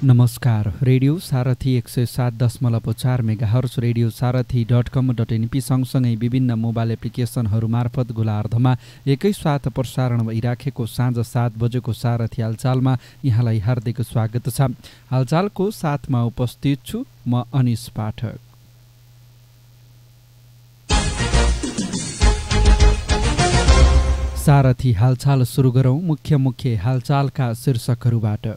नमस्कार। रेडियो सारथी 107.4 megahertz, radio सारथी.com.np सँगसँगै विभिन्न मोबाइल एप्लिकेसनहरू मार्फत गोलार्धमा एकैसाथ प्रसारण भइराखेको साँझ 7 बजेको सारथी हालचालमा यहाँलाई हार्दिक स्वागत छ। हालचालको साथमा उपस्थित छु म अनिश पाठक। सारथी हालचाल सुरु गरौं मुख्य हालचालका शीर्षकहरूबाट।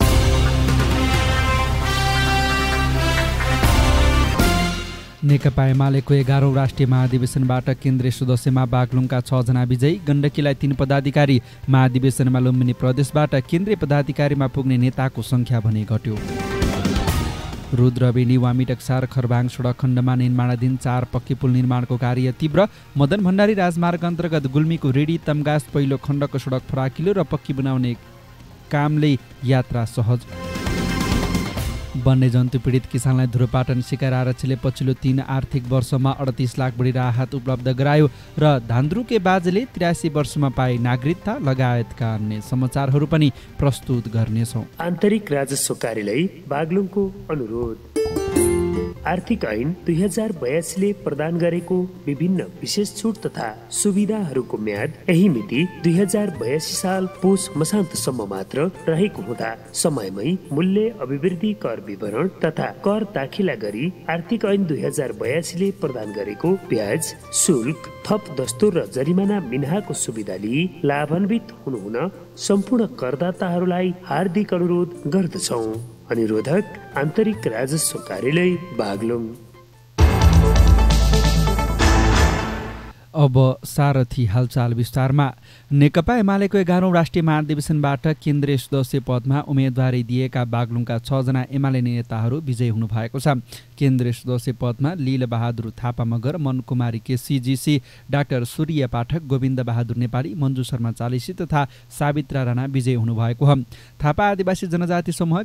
नेकपा एमालेको 11औं राष्ट्रिय महाधिवेशनबाट केन्द्रीय सदस्यमा बागलुङका 6 जना विजयी, गण्डकीलाई 3 पदाधिकारी, महाधिवेशनमा लुम्बिनी प्रदेशबाट केन्द्रीय पदाधिकारीमा पुग्ने नेताको संख्या भने घट्यो। रुद्रबेनी वामीटक्सार खरबाङ सडक खण्डमा निर्माणाधीन 4 पक्की पुल निर्माणको कार्य तीव्र, मदन भण्डारी राजमार्ग अन्तर्गत गुल्मीको रेडी तमगास पहिलो खण्डको सडक फराकिलो र पक्की बनाउने कामले यात्रा सहज। वन्यजन्तु पीडित किसानलाई धुरोपाटन सिकार आरक्षीले पछिल्लो 3 आर्थिक वर्षमा 38 लाख बढी राहत उपलब्ध गरायो र धान्द्रुके बाजेले 83 वर्षमा पाए नागरिकता लगायतका अन्य समाचारहरू पनि प्रस्तुत गर्नेछौँ। आन्तरिक राजस्व कार्यालय बागलुङको अनुरोध। आर्थिक ऐन 2082 ले प्रदान गरेको विभिन्न विशेष छुट तथा सुविधाहरूको म्याद यही मिति 2082 साल पुस मसान्तसम्म मात्र रहेको हुँदा समयमै मूल्य अभिवृद्धि कर विवरण तथा कर दाखिला गरी आर्थिक ऐन 2082 ले प्रदान गरेको ब्याज, शुल्क, थप दस्तुर र जरिमाना मिनाहाको सुविधा लिई लाभान्वित हुनुहुन सम्पूर्ण करदाताहरूलाई हार्दिक अनुरोध गर्दछौँ। अनुरोधक आन्तरिक राजस्व कार्यालय बागलुङ। अब सारथी हालचाल विस्तारमा। नेकपा एमालेको 11औं राष्ट्रिय महाधिवेशनबाट केन्द्रीय सदस्य पदमा उम्मेदवारी दिएका बागलुङका 6 जना एमाले नेताहरू विजयी हुनु भएको छ। केन्द्रीय सदस्य पदमा लील बहादुर थापा मगर, मनकुमारी केसीजीसी, डाक्टर सूर्य पाठक, गोविन्द बहादुर नेपाली, मन्जु शर्मा चालिसी तथा सावित्रा राणा विजयी हुनुभएको हो। थापा आदिवासी जनजाति समूह,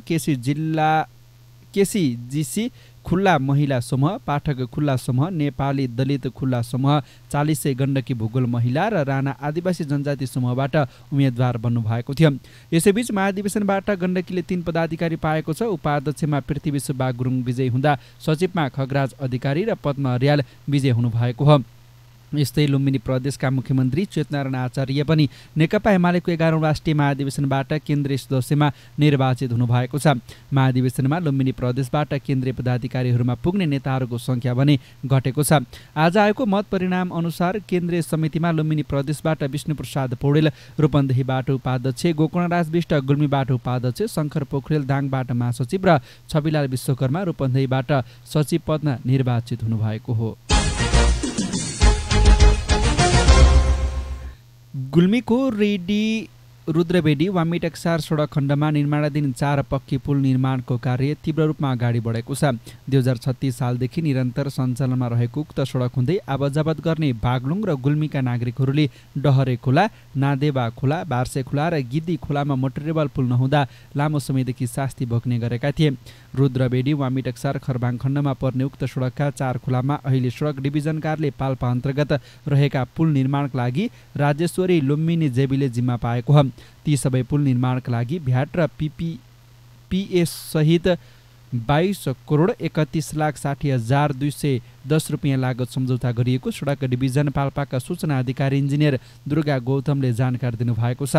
केसीजीसी खुल्ला महिला समूह, पाठक खुल्ला समूह, नेपाली दलित खुल्ला समूह, 40 गण्डकी भूगोल महिला र राणा आदिवासी जनजाति समूहबाट उम्मेद्वार बन्नुभएको थियो। यसैबीच महाधिवेशनबाट गण्डकीले 3 पदाधिकारी पाएको छ। उपाध्यक्षमा पृथ्वी सुब्बा गुरुङ विजयी हुँदा सचिवमा खगराज अधिकारी र पद्म अर्याल विजयी हुनुभएको हो। यस्तै लुम्बिनी प्रदेशका मुख्यमन्त्री चेतनारायण आचार्य पनि नेकपा एमालेको 11औं राष्ट्रिय महाधिवेशनबाट केन्द्रीय सदस्यमा निर्वाचित हुनुभएको छ। महाधिवेशनमा लुम्बिनी प्रदेशबाट केन्द्रीय पदाधिकारीहरूमा पुग्ने नेताहरूको संख्या भने घटेको छ। आज आएको मत परिणाम अनुसार केन्द्रीय समितिमा लुम्बिनी प्रदेशबाट विष्णुप्रसाद पौडेल रूपन्देहीबाट उपाध्यक्ष, गोकर्णराज विष्ट गुल्मीबाट उपाध्यक्ष, शङ्कर पोखरेल दाङबाट महासचिव र छविलाल विश्वकर्मा रूपन्देहीबाट सचिव पदमा निर्वाचित हुनुभएको हो। गुल्मीको रेडी रुद्रबेडी वामीटक्सार सडक खण्डमा निर्माणाधीन 4 पक्की पुल निर्माणको कार्य तीव्र रूपमा अगाडि बढेको छ। 2036 सालदेखि निरन्तर सञ्चालनमा रहेको उक्त सडक हुँदै आवाजावत गर्ने बागलुङ र गुल्मीका नागरिकहरूले डहरे खोला, नादेवा खोला, बार्से खोला र गिद्दी खोलामा मोटरेबल पुल नहुँदा लामो समयदेखि शास्ति भोग्ने गरेका थिए। रुद्रबेडी वामीटक्सार खरबाङ खण्डमा पर्ने उक्त सडकका 4 खोलामा अहिले सडक डिभिजन कार्यालय पाल्पा अन्तर्गत रहेका पुल निर्माणका लागि राजेश्वरी लुम्बिनी जेबीले जिम्मा पाएको हो। ती सबै पुल निर्माणका लागि भ्याट र पीपीएस सहित 22 करोड 31,60,210 रुपियाँ लागत सम्झौता गरिएको सडक डिभिजन पाल्पाका सूचना अधिकारी इन्जिनियर दुर्गा गौतमले जानकारी दिनुभएको छ।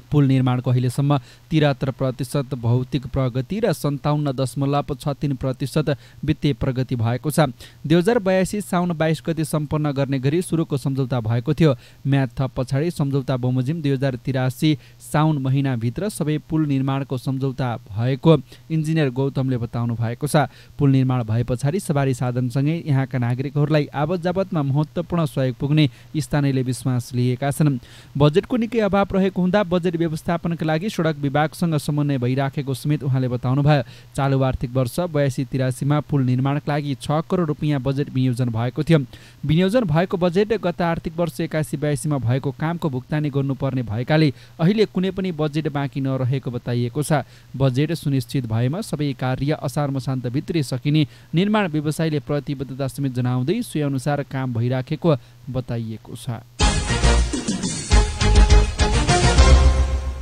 पुल निर्माणको अहिलेसम्म 73% भौतिक प्रगति र 57.63% वित्तीय प्रगति भएको छ। 2082 साउन 22 गते सम्पन्न गर्ने गरी सुरुको सम्झौता भएको थियो। म्याद थप पछाडि सम्झौता बमोजिम 2083 साउन महिनाभित्र सबै पुल निर्माणको सम्झौता भएको इन्जिनियर गौतमले बताउनु भएको छ। पुल निर्माण भए पछाडि सवारी साधनसँगै यहाँका नागरिकहरूलाई आवत जावतमा महत्त्वपूर्ण सहयोग पुग्ने स्थानीयले विश्वास लिएका छन्। बजेटको निकै अभाव रहेको हुँदा बजेट व्यवस्थापनका लागि सडक विभागसँग समन्वय भइराखेको समेत उहाँले बताउनुभयो। चालु आर्थिक वर्ष 82-83 मा पुल निर्माणका लागि 6 करोड रुपियाँ बजेट विनियोजन भएको थियो। विनियोजन भएको बजेट गत आर्थिक वर्ष 81-82 मा भएको कामको भुक्तानी गर्नुपर्ने भएकाले अहिले कुनै पनि बजेट बाँकी नरहेको बताइएको छ। बजेट सुनिश्चित भएमा सबै कार्य असार मसान्तभित्रै सकिने निर्माण व्यवसायीले प्रतिबद्धता समेत जनाउँदै सोही अनुसार काम भइराखेको बताइएको छ।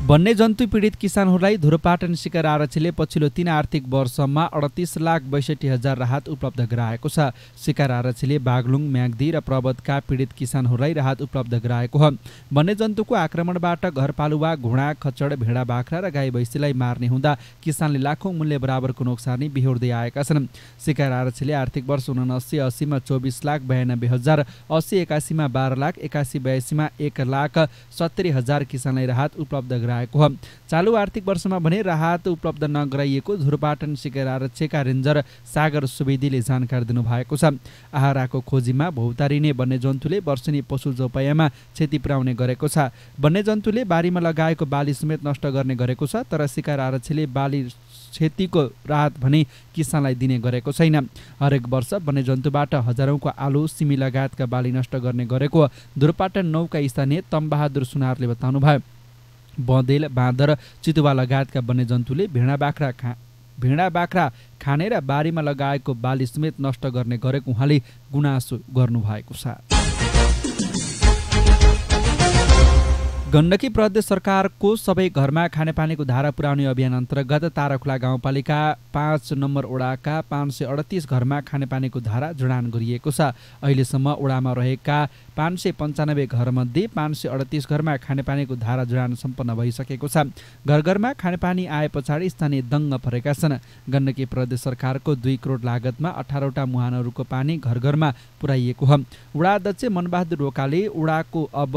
वन्यजन्तु पीडित किसानहरूलाई धुरोपाटन शिकार आरक्षीले पछिल्लो 3 आर्थिक वर्षमा 38,62,000 राहत उपलब्ध गराएको छ। शिकार आरक्षीले बागलुङ, म्याग्दी र पर्वतका पीडित किसानहरूलाई राहत उपलब्ध गराएको हो। वन्यजन्तुको आक्रमणबाट घरपालुवा घुँडा, खच्चड, भेडा, बाख्रा र गाई भैँसीलाई मार्ने हुँदा किसानले लाखौं मूल्य बराबरको नोक्सानी बिहोर्दै आएका छन्। शिकार आरक्षीले आर्थिक वर्ष 79-80 मा 24,92,000, 80-81 मा 12,00,000, 81-82 मा 1,70,000 किसानलाई राहत उपलब्ध गराएको हो। चालु आर्थिक वर्षमा भने राहत उपलब्ध नगराइएको धुरोपाटन शिकार आरक्षीका रेन्जर सागर सुवेदीले जानकारी दिनुभएको छ। आहाराको खोजीमा भौतारिने वन्यजन्तुले वर्षेनी पशु चौपायामा क्षति पुर्याउने गरेको छ। वन्यजन्तुले बारीमा लगाएको बाली समेत नष्ट गर्ने गरेको छ, तर शिकार आरक्षीले बाली क्षतिको राहत भने किसानलाई दिने गरेको छैन। हरेक वर्ष वन्यजन्तुबाट हजारौंको आलु, सिमी लगायतका बाली नष्ट गर्ने गरेको धुरोपाटन 9 का स्थानीय तमबहादुर सुनारले बताउनुभयो। बँदेल, बाँदर, चितुवा लगायतका वन्यजन्तुले भेडा बाख्रा खाने र बारीमा लगाएको बाली समेत नष्ट गर्ने गरेको उहाँले गुनासो गर्नुभएको छ। गण्डकी प्रदेश सरकारको सबै घरमा खानेपानीको धारा पुर्याउने अभियान अन्तर्गत ताराखोला गाउँपालिका 5 नम्बर वडाका 538 घरमा खानेपानीको धारा जडान गरिएको छ। अहिलेसम्म वडामा रहेका 595 घरमध्ये 538 घरमा खानेपानीको धारा जडान सम्पन्न भइसकेको छ। घर घरमा खानेपानी आए पछाडि स्थानीय दङ्ग परेका छन्। गण्डकी प्रदेश सरकारको 2 करोड लागतमा 18वटा मुहानहरूको पानी घर घरमा पुर्याइएको हो। वडा अध्यक्ष मनबहादुर रोकाले वडाको अब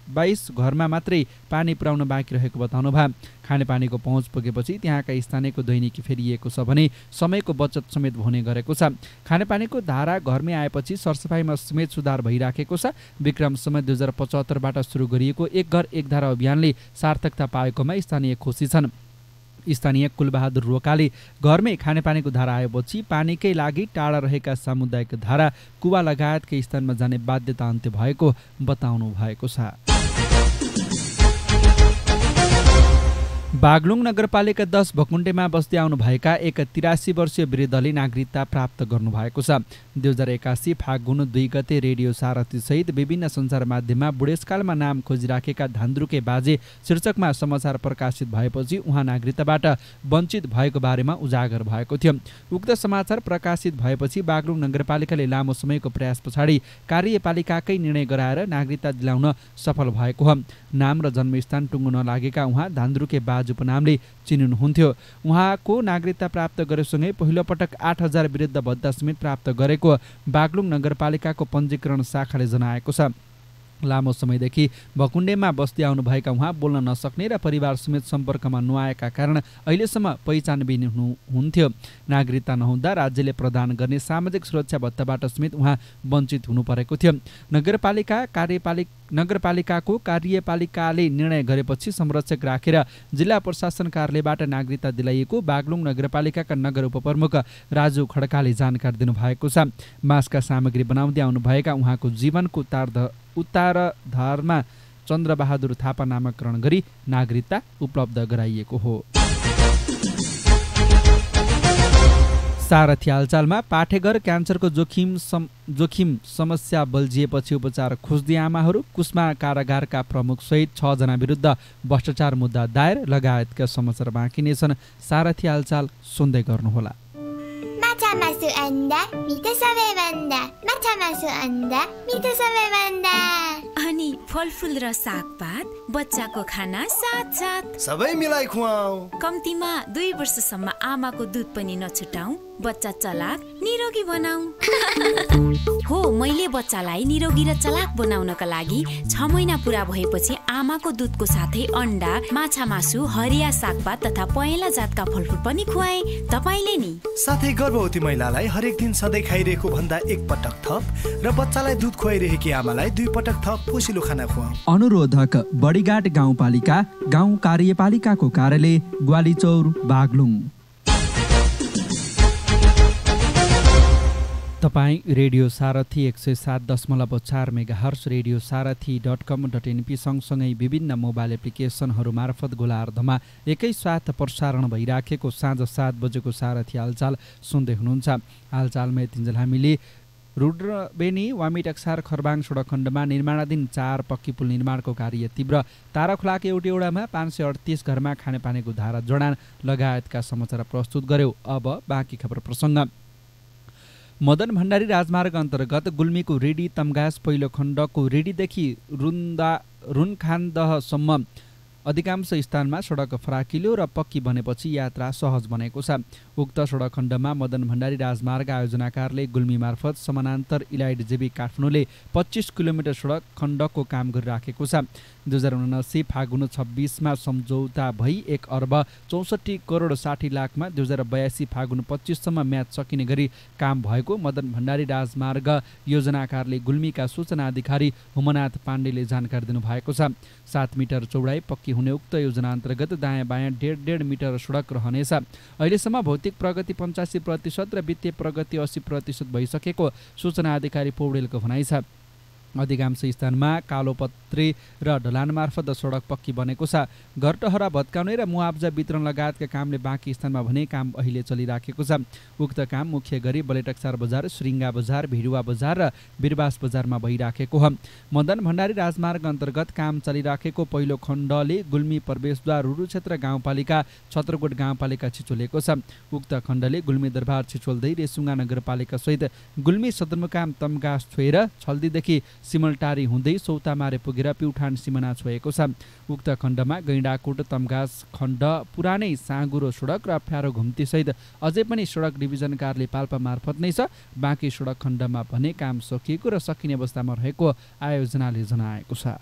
22 घरमा मात्रै पानी पुर्याउन बाँकी रहेको बताउनुभयो। खानेपानीको पहुँच पुगेपछि त्यहाँका स्थानीयको दैनिकी फेरिएको छ भने समयको बचत समेत हुने गरेको छ। खानेपानीको धारा घरमै आएपछि सरसफाइमा समेत सुधार भइराखेको छ। विक्रम समय 2075बाट सुरु गरिएको एक घर एक धारा अभियानले सार्थकता पाएकोमा स्थानीय खुसी छन्। स्थानीय कुलबहादुर रोकाले घरमै खानेपानीको धारा आएपछि पानीकै लागि टाढा रहेका सामुदायिक धारा, कुवा लगायतकै स्थानमा जाने बाध्यता अन्त्य भएको बताउनु भएको छ। बागलुङ नगरपालिका 10 भकुण्डेमा बस्दै आउनुभएका एक 83 वर्षीय वृद्धले नागरिकता प्राप्त गर्नुभएको छ। 2081 फागुन 2 गते रेडियो सारथी सहित विभिन्न सञ्चार माध्यममा बुढेसकालमा नाम खोजिराखेका धान्द्रुके बाजे शीर्षकमा समाचार प्रकाशित भएपछि उहाँ नागरिकताबाट वञ्चित भएको बारेमा उजागर भएको थियो। उक्त समाचार प्रकाशित भएपछि बागलुङ नगरपालिकाले लामो समयको प्रयास पछाडि कार्यपालिकाकै निर्णय गराएर नागरिकता दिलाउन सफल भएको हो। नाम र जन्मस्थान टुङ्गो नलागेका उहाँ धान्द्रुके बाजे उपनामले चिनिनुहुन्थ्यो। उहाँको नागरिकता प्राप्त गरेसँगै पहिलो पटक 8,000 वृद्ध भत्ता समेत प्राप्त गरेको बागलुङ नगरपालिकाको पञ्जीकरण शाखाले जनाएको छ। लामो समयदेखि भकुण्डेमा बस्दै आउनुभएका उहाँ बोल्न नसक्ने र परिवार समेत सम्पर्कमा नआएका कारण अहिलेसम्म पहिचानबिन हुनुहुन्थ्यो। नागरिकता नहुँदा राज्यले प्रदान गर्ने सामाजिक सुरक्षा भत्ताबाट समेत उहाँ वञ्चित हुनु परेको थियो। नगरपालिकाको कार्यपालिकाले निर्णय गरेपछि संरक्षक राखेर जिल्ला प्रशासन कार्यालयबाट नागरिकता दिलाइएको बागलुङ नगरपालिकाका नगर उपप्रमुख राजु खड्काले जानकारी दिनुभएको छ। बाँसका सामग्री बनाउँदै आउनुभएका उहाँको जीवनको उत्तराधारमा चन्द्रबहादुर थापा नामाकरण गरी नागरिकता उपलब्ध गराइएको हो। सारथी हालचालमा पाठेघर क्यान्सरको जोखिम समस्या बल्झिएपछि उपचार खोज्दै आमाहरू, कुस्मा कारागारका प्रमुख सहित 6 जना विरुद्ध भ्रष्टाचार मुद्दा दायर लगायतका समाचार बाँकी नै छन्। सारथी हालचाल सुन्दै गर्नुहोला। माछा मासु अन्डा मिठो सबैभन्दा, माछा मासु अन्डा मिठो सबैभन्दा। अनि फलफुल र सागपात, बच्चाको खाना साथ सबै मिलाई खुवाऊ। कम्तीमा 2 वर्षसम्म आमाको दुध पनि नछुटाऊ, बच्चा चलाक निरोगी बनाऊ। हो, मैले बच्चालाई निरोगी र चलाक बनाउनका लागि 6 महिना पुरा भएपछि आमाको दुधको साथै अन्डा, माछा मासु, हरिया सागपात तथा पहेँला जातका फलफुल पनि खुवाए। तपाईले नि साथै गर्भवती महिलालाई हरेक दिन सधैँ खाइरहेको भन्दा 1 पटक थप र बच्चालाई दुध खुवाइरहेकी आमालाई 2 पटक थप पोषिलो खाना खुवाऊ। अनुरोधक बडीघाट गाउँपालिका, गाउँ कार्यपालिकाको कार्यालय, ग्वालीचौर, बागलुङ। तपाईँ रेडियो सारथी 107.4 मेगाहर्स, रेडियो सारथी.com.np सँगसँगै विभिन्न मोबाइल एप्लिकेसनहरू मार्फत गोलार्धमा एकैसाथ प्रसारण भइराखेको साँझ 7 बजेको सारथी हालचाल सुन्दै हुनुहुन्छ। हालचालमा यतिन्जेल हामीले रुद्रबेनी वामीटक्सार खरबाङ सडक खण्डमा निर्माणाधीन 4 पक्की पुल निर्माणको कार्य तीव्र। ताराखोलाको एउटैवटामा 538 घरमा खानेपानीको धारा जडान लगायतका समाचार प्रस्तुत गर्यो। अब बाँकी खबर प्रसङ्ग। मदन भण्डारी राजमार्ग अन्तर्गत गुल्मीको रेडी तम्घास पहिलो खण्डको रेडीदेखि रुनखानदहसम्म अधिकांश स्थानमा सडक फराकिलो र पक्की बनेपछि यात्रा सहज बनेको छ। उक्त सडक खण्डमा मदन भण्डारी राजमार्ग आयोजनाकारले गुल्मी मार्फत समानान्तर इलाइट जेबी काठमाडौँले 25 किलोमिटर सडक खण्डको काम गरिराखेको छ। 2079 फागुन 26मा सम्झौता भई 1 अर्ब 64 करोड 60 लाखमा 2082 फागुन 25सम्म म्याद सकिने गरी काम भएको मदन भण्डारी राजमार्ग योजनाकारले गुल्मीका सूचना अधिकारी हुमनाथ पाण्डेले जानकारी दिनुभएको छ। 7 मिटर चौडाइ पक्की हुने उक्त योजना अन्तर्गत दायाँ बायाँ 1.5 मिटर सडक रहनेछ। अहिलेसम्म भौतिक प्रगति 85% र वित्तीय प्रगति 80% भइसकेको सूचना अधिकारी पौडेलको भनाइ छ। अधिकांश स्थानमा कालोपत्री र ढलान मार्फत सडक पक्की बनेको छ। घरटहरा भत्काउने र मुआब्जा वितरण लगायतका कामले बाँकी स्थानमा भने काम अहिले चलिराखेको छ। उक्त काम मुख्य गरी बलेटक्सार बजार, श्रृङ्गा बजार, भिडुवा बजार र बिरबास बजारमा भइराखेको हो। मदन भण्डारी राजमार्ग अन्तर्गत काम चलिराखेको पहिलो खण्डले गुल्मी प्रवेशद्वार रुरुक्षेत्र गाउँपालिका छत्रकोट गाउँपालिका छिचोलेको छ। उक्त खण्डले गुल्मी दरबार छिचोल्दै रेसुङ्गा नगरपालिका सहित गुल्मी सदरमुकाम तम्घास छोएर छल्दीदेखि सिमलटारी हुँदै सौतामारे पुगेर प्युठान सिमाना छोएको छ। उक्त खण्डमा गैंडाकोट तम्घास खण्ड पुरानै साँगुरो सडक र फ्यारो घुम्ती सहित अझै पनि सडक डिभिजन कार्यालय पाल्पा मार्फत नै छ। बाँकी सडक खण्डमा भने काम सकिएको र सकिने अवस्थामा रहेको आयोजनाले जनाएको छ।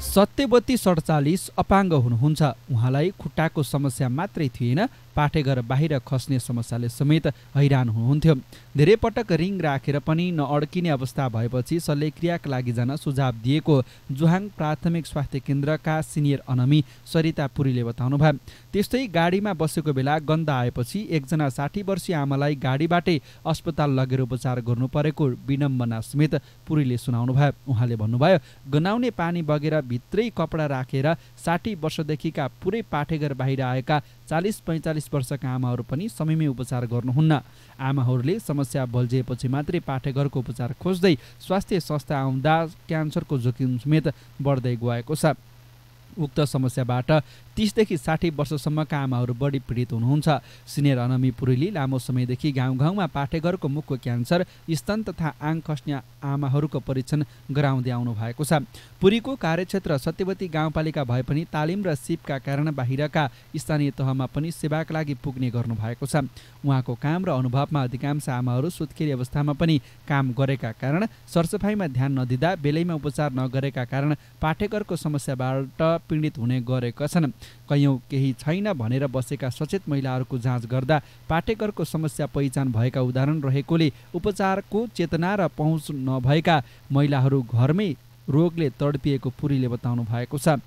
सत्यवती 47 अपाङ्ग हुनुहुन्छ। उहाँलाई खुट्टाको समस्या मात्रै थिएन, पाठेघर बाहिर खस्ने समस्याले समेत हैरान हुनुहुन्थ्यो। धेरै पटक रिङ राखेर पनि नअड्किने अवस्था भएपछि शल्यक्रियाका लागि जान सुझाव दिएको जुहाङ प्राथमिक स्वास्थ्य केन्द्रका सिनियर अनमी सरिता पुरीले बताउनुभयो। त्यस्तै गाडीमा बसेको बेला गन्ध आएपछि एकजना 60 वर्षीय आमालाई गाडीबाटै अस्पताल लगेर उपचार गर्नु परेको विडम्बना समेत पुरीले सुनाउनुभयो। उहाँले भन्नुभयो, गनाउने पानी बगेर भित्रै कपडा राखेर 60 वर्षदेखिका पुरै पाठेघर बाहिर आएका 40-45 वर्षका आमाहरू पनि समयमै उपचार गर्नुहुन्न। आमाहरूले समस्या बल्झिएपछि मात्रै पाठेघरको उपचार खोज्दै स्वास्थ्य संस्था आउँदा क्यान्सरको जोखिम समेत बढ्दै गएको छ। उक्त समस्याबाट 30 देखि 60 वर्षसम्मका आमाहरू बढी पीडित हुनुहुन्छ। सिनियर अनमी पुरीले लामो समयदेखि गाउँघाउँमा पाठेघरको मुखको क्यान्सर, स्तन तथा आङ खस्ने आमाहरूको परीक्षण गराउँदै आउनु भएको छ। पुरीको कार्यक्षेत्र सत्यवती गाउँपालिका भए पनि तालिम र सिपका कारण बाहिरका स्थानीय तहमा पनि सेवाका लागि पुग्ने गर्नु भएको छ। उहाँको काम र अनुभवमा अधिकांश आमाहरू सुत्केरी अवस्थामा पनि काम गरेका कारण, सरसफाइमा ध्यान नदिँदा, बेलैमा उपचार नगरेका कारण पाठेघरको समस्याबाट पीडित हुने गरेका छन्। कैयौँ केही छैन भनेर बसेका सचेत महिलाहरूको जाँच गर्दा पाठेघरको समस्या पहिचान भएका उदाहरण रहेकोले उपचारको चेतना र पहुँच नभएका महिलाहरू घरमै रोगले तडपिएको पुरीले बताउनु भएको छ।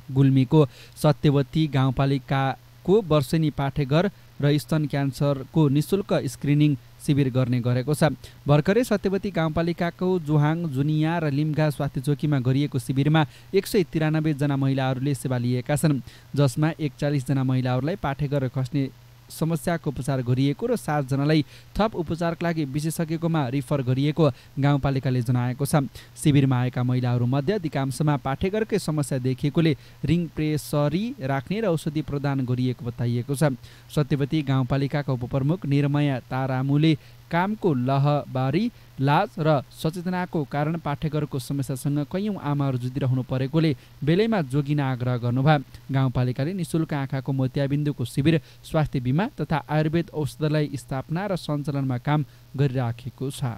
गुल्मीको सत्यवती गाउँपालिकाको वर्षेनी पाठेघर र स्तन क्यान्सरको निःशुल्क स्क्रिनिङ शिविर गर्ने गरेको छ। भर्खरै सत्यवती गाउँपालिकाको जुहाङ, जुनिया र लिम्गा स्वास्थ्य चौकीमा गरिएको शिविरमा 193 जना महिलाहरूले सेवा लिएका छन्, जसमा 41 जना महिलाहरूलाई पाठेघर खस्ने समस्याको उपचार गरिएको र 7 जनालाई थप उपचारका लागि विशेषज्ञकोमा रिफर गरिएको गाउँपालिकाले जनाएको छ। शिविरमा आएका महिलाहरूमध्ये अधिकांशमा पाठेघरकै समस्या देखिएकोले रिङ प्रेसरी राख्ने र औषधि प्रदान गरिएको बताइएको छ। सत्यवती गाउँपालिकाका उपप्रमुख निर्मया तारामुले कामको लहबारी, लाज र सचेतनाको कारण पाठेघरको समस्यासँग कैयौँ आमाहरू जुधिरहनु परेकोले बेलैमा जोगिन आग्रह गर्नुभयो। गाउँपालिकाले निःशुल्क आँखाको मोतियाबिन्दुको शिविर, स्वास्थ्य बिमा तथा आयुर्वेद औषधालय स्थापना र सञ्चालनमा काम गरिराखेको छ।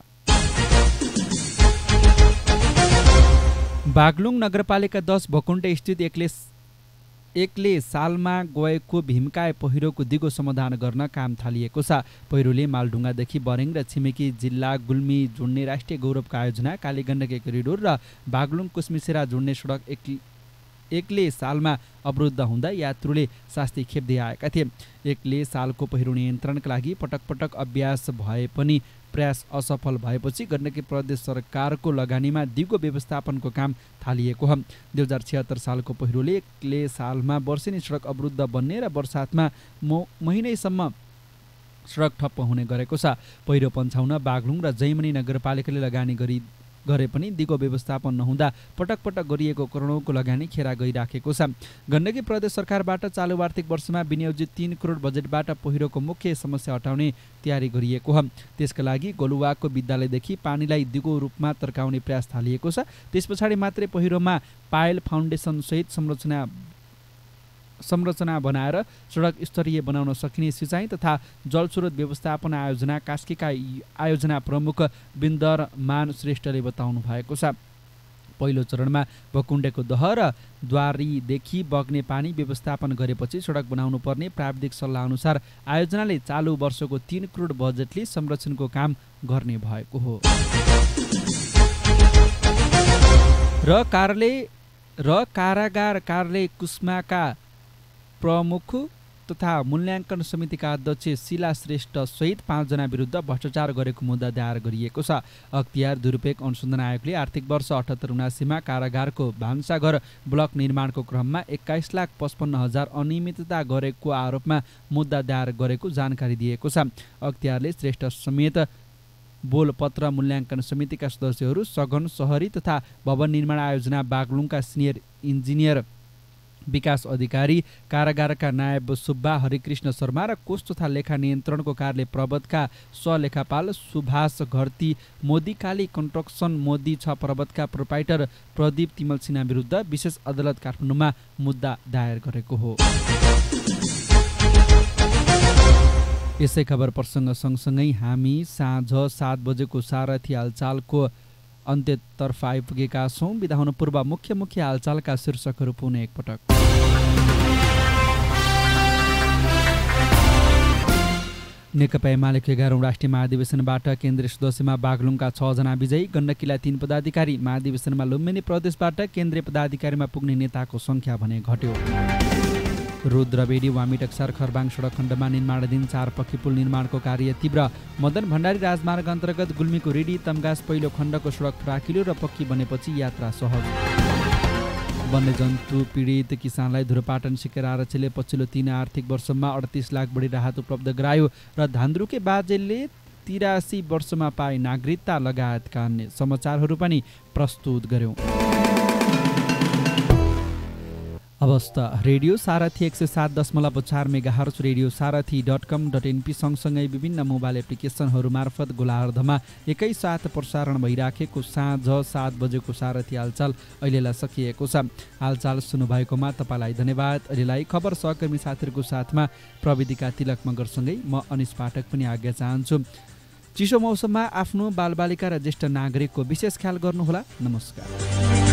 बागलुङ नगरपालिका 10 भकुण्डे स्थित एकले सालमा गएको भीमकाय पहिरोको दिगो समाधान गर्न काम थालिएको छ। पहिरोले मालढुङ्गादेखि बरेङ र छिमेकी जिल्ला गुल्मी जोड्ने राष्ट्रिय गौरवको आयोजना कालीगण्डकी करिडोर र बागलुङ कुस्मिसेरा जोड्ने सडक एकले सालमा अवरुद्ध हुँदा यात्रुले शास्ति खेप्दै आएका थिए। एकले सालको पहिरो नियन्त्रणका लागि पटक पटक अभ्यास भए पनि प्रयास असफल भएपछि गण्डकी प्रदेश सरकारको लगानीमा दिगो व्यवस्थापनको काम थालिएको हो। 2076 सालको पहिरोले एकले सालमा वर्षेनी सडक अवरुद्ध बन्ने र वर्षातमा महिनैसम्म सडक ठप्प हुने गरेको छ। पहिरो पन्छाउन बागलुङ र जैमनी नगरपालिकाले लगानी गरे पनि दिगो व्यवस्थापन नहुँदा पटक पटक गरिएको करोडौँको लगानी खेरा गइराखेको छ। गण्डकी प्रदेश सरकारबाट चालु आर्थिक वर्षमा विनियोजित 3 करोड बजेटबाट पहिरोको मुख्य समस्या हटाउने तयारी गरिएको हो। त्यसका लागि गोलुवाको विद्यालयदेखि पानीलाई दिगो रूपमा तर्काउने प्रयास थालिएको छ। त्यस पछाडि मात्रै पहिरोमा पायल फाउन्डेसन सहित संरचना बनाएर सडक स्तरीय बनाउन सकिने सिँचाइ तथा जलस्रोत व्यवस्थापन आयोजना कास्कीका आयोजना प्रमुख बिन्दरमान श्रेष्ठले बताउनु भएको छ। पहिलो चरणमा भकुण्डेको दह र द्वारीदेखि बग्ने पानी व्यवस्थापन गरेपछि सडक बनाउनु पर्ने प्राविधिक सल्लाह अनुसार आयोजनाले चालु वर्षको 3 करोड बजेटले संरक्षणको काम गर्ने भएको हो। कारागार कार्यालय कुस्माका प्रमुख तथा मूल्याङ्कन समितिका अध्यक्ष शिला श्रेष्ठ सहित 5 जना विरुद्ध भ्रष्टाचार गरेको मुद्दा दायर गरिएको छ। अख्तियार दुरुपयोग अनुसन्धान आयोगले आर्थिक वर्ष 78-79 कारागारको भान्साघर ब्लक निर्माणको क्रममा 21,55,000 अनियमितता गरेको आरोपमा मुद्दा दायर गरेको जानकारी दिएको छ। अख्तियारले श्रेष्ठ समेत बोलपत्र मूल्याङ्कन समितिका सदस्यहरू सघन शहरी तथा भवन निर्माण आयोजना बागलुङका सिनियर इन्जिनियर विकास अधिकारी, कारागारका नायब सुब्बा हरिकृष्ण शर्मा र कोष तथा लेखा नियन्त्रणको कार्यालय प्रबतका सहलेखापाल सुभाष घरती, मोदी काली कन्स्ट्रक्सन मोदी 6 प्रबतका प्रोपाइटर प्रदीप तिमल सिन्हा विरुद्ध विशेष अदालत काठमाडौँमा मुद्दा दायर गरेको हो। यसै खबर प्रसङ्ग सँगसँगै हामी साँझ 7 बजेको सारथी हालचालको अन्त्यतर्फ आइपुगेका छौँ। बिदा हुनु पूर्व मुख्य हालचालका शीर्षकहरू पुनः एकपटक। नेकपा एमालेको 11औं राष्ट्रिय महाधिवेशनबाट केन्द्रीय सदस्यमा बागलुङका 6 जना विजयी, गण्डकीलाई 3 पदाधिकारी। महाधिवेशनमा लुम्बिनी प्रदेशबाट केन्द्रीय पदाधिकारीमा पुग्ने नेताको सङ्ख्या भने घट्यो। रुद्रबेडी वामी टक्सार खरबाङ सडक खण्डमा निर्माणाधीन 4 पक्की पुल निर्माणको कार्य तीव्र। मदन भण्डारी राजमार्ग अन्तर्गत गुल्मीको रेडी तम्गास पहिलो खण्डको सडक फराकिलो र पक्की बनेपछि यात्रा सहज। वन्यजन्तु पीडित किसानलाई धुरपाटन सिकेर आरक्षले पछिल्लो 3 आर्थिक वर्षमा 38 लाख बढी राहत उपलब्ध गरायो र धान्द्रुके बाजेले 83 वर्षमा पाए नागरिकता लगायतका अन्य समाचारहरू पनि प्रस्तुत गर्यौं। अवस्था रेडियो सारथी 107.4 मेगाहर्ज, रेडियो सारथी.com.np सँगसँगै विभिन्न मोबाइल एप्लिकेसनहरू मार्फत गोलार्धमा एकैसाथ प्रसारण भइराखेको साँझ 7 बजेको सारथी हालचाल अहिलेलाई सकिएको छ। हालचाल सुन्नुभएकोमा तपाईँलाई धन्यवाद। अहिलेलाई खबर सहकर्मी साथीहरूको साथमा प्रविधिका तिलक मगरसँगै म अनिश पाठक पनि आज्ञा चाहन्छु। चिसो मौसममा आफ्नो बालबालिका र ज्येष्ठ नागरिकको विशेष ख्याल गर्नुहोला। नमस्कार।